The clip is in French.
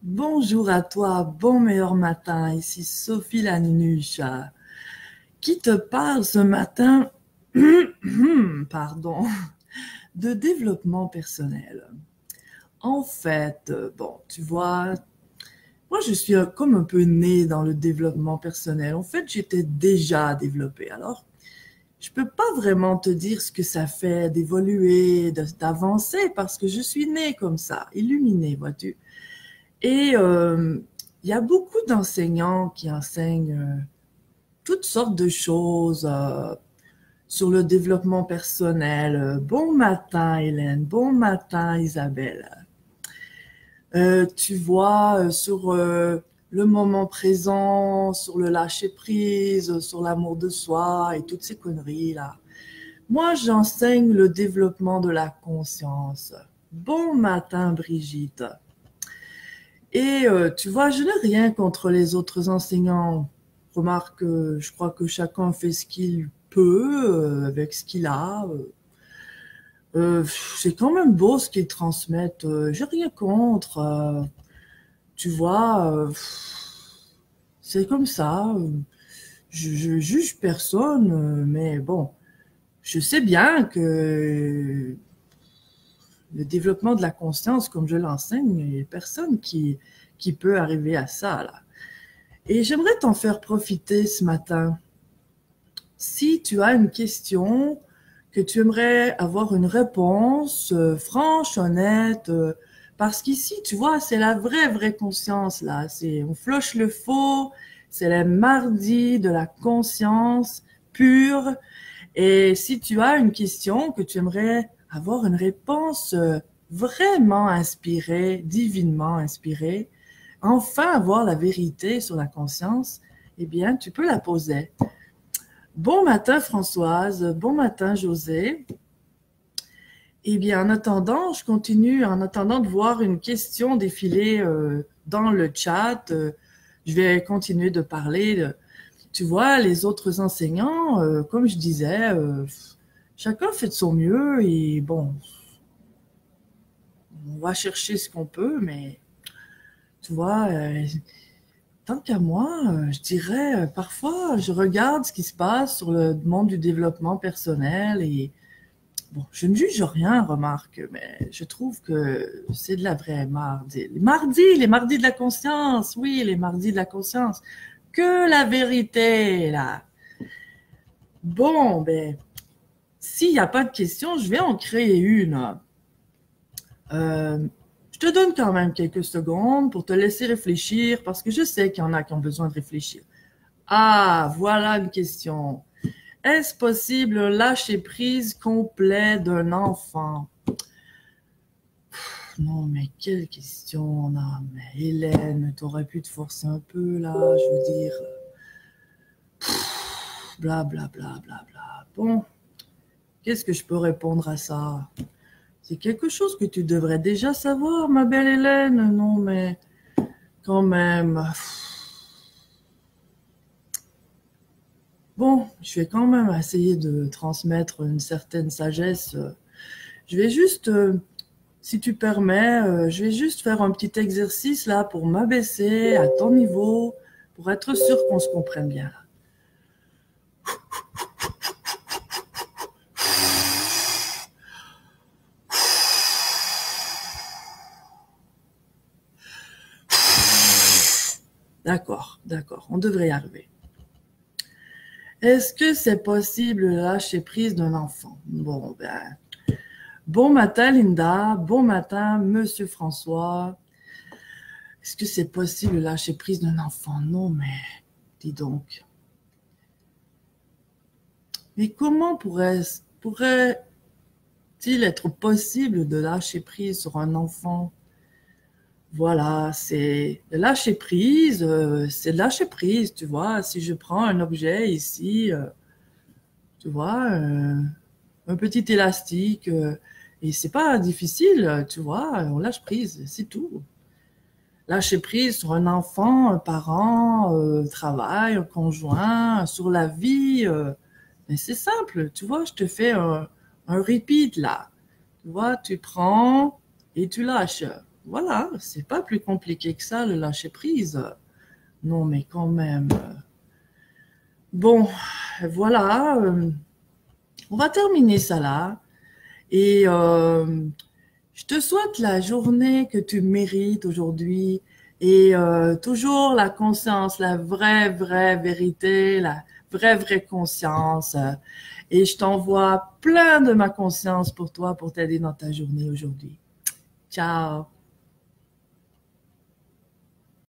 Bonjour à toi, bon meilleur matin, ici Sophie la Nunuche, qui te parle ce matin, pardon, de développement personnel. En fait, bon, tu vois, moi je suis comme un peu née dans le développement personnel. En fait, j'étais déjà développée. Alors, je peux pas vraiment te dire ce que ça fait d'évoluer, d'avancer, parce que je suis née comme ça, illuminée, vois-tu. Et il y a beaucoup d'enseignants qui enseignent toutes sortes de choses sur le développement personnel. Bon matin, Hélène. Bon matin, Isabelle. Tu vois, sur le moment présent, sur le lâcher-prise, sur l'amour de soi et toutes ces conneries-là. Moi, j'enseigne le développement de la conscience. Bon matin, Brigitte. Et tu vois, je n'ai rien contre les autres enseignants. Remarque, je crois que chacun fait ce qu'il peut avec ce qu'il a. C'est quand même beau ce qu'ils transmettent. J'ai rien contre. Tu vois, c'est comme ça. Je juge personne, mais bon, je sais bien que le développement de la conscience, comme je l'enseigne, il n'y a personne qui peut arriver à ça, là. Et j'aimerais t'en faire profiter ce matin. Si tu as une question, que tu aimerais avoir une réponse franche, honnête, parce qu'ici, tu vois, c'est la vraie conscience, là. On floche le faux, c'est le mardi de la conscience pure. Et si tu as une question, que tu aimerais avoir une réponse vraiment inspirée, divinement inspirée, enfin avoir la vérité sur la conscience, eh bien, tu peux la poser. Bon matin Françoise, bon matin José. Eh bien, en attendant, je continue, en attendant de voir une question défiler dans le chat, je vais continuer de parler. Tu vois, les autres enseignants, comme je disais, chacun fait de son mieux et bon, on va chercher ce qu'on peut, mais tu vois, tant qu'à moi, je dirais, parfois, je regarde ce qui se passe sur le monde du développement personnel et bon, je ne juge rien, remarque, mais je trouve que c'est de la vraie mardi. Les mardis de la conscience, oui, les mardis de la conscience. Que la vérité, là. Bon, ben, s'il n'y a pas de questions, je vais en créer une. Je te donne quand même quelques secondes pour te laisser réfléchir parce que je sais qu'il y en a qui ont besoin de réfléchir. Ah, voilà une question. Est-ce possible le lâcher prise complet d'un enfant? Non, mais quelle question. Non, mais Hélène, t'aurais pu te forcer un peu là, je veux dire. Bla bla bla bla bla. Bon, qu'est-ce que je peux répondre à ça? C'est quelque chose que tu devrais déjà savoir, ma belle Hélène. Non, mais quand même. Bon, je vais quand même essayer de transmettre une certaine sagesse. Je vais juste, si tu permets, je vais juste faire un petit exercice là pour m'abaisser à ton niveau, pour être sûr qu'on se comprenne bien là. D'accord, d'accord, on devrait y arriver. Est-ce que c'est possible de lâcher prise d'un enfant? Bon, ben, bon matin Linda, bon matin Monsieur François. Est-ce que c'est possible de lâcher prise d'un enfant? Non, mais dis donc. Mais comment pourrait-il être possible de lâcher prise sur un enfant? Voilà, c'est de lâcher prise, c'est de lâcher prise, tu vois. Si je prends un objet ici, tu vois, un petit élastique, et c'est pas difficile, tu vois, on lâche prise, c'est tout. Lâcher prise sur un enfant, un parent, travail, un conjoint, sur la vie, mais c'est simple, tu vois, je te fais un repeat là. Tu vois, tu prends et tu lâches. voilà, c'est pas plus compliqué que ça, le lâcher prise. Non, mais quand même. Bon, voilà, on va terminer ça là. Et je te souhaite la journée que tu mérites aujourd'hui et toujours la conscience, la vraie vérité, la vraie conscience. Et je t'envoie plein de ma conscience pour toi, pour t'aider dans ta journée aujourd'hui. Ciao.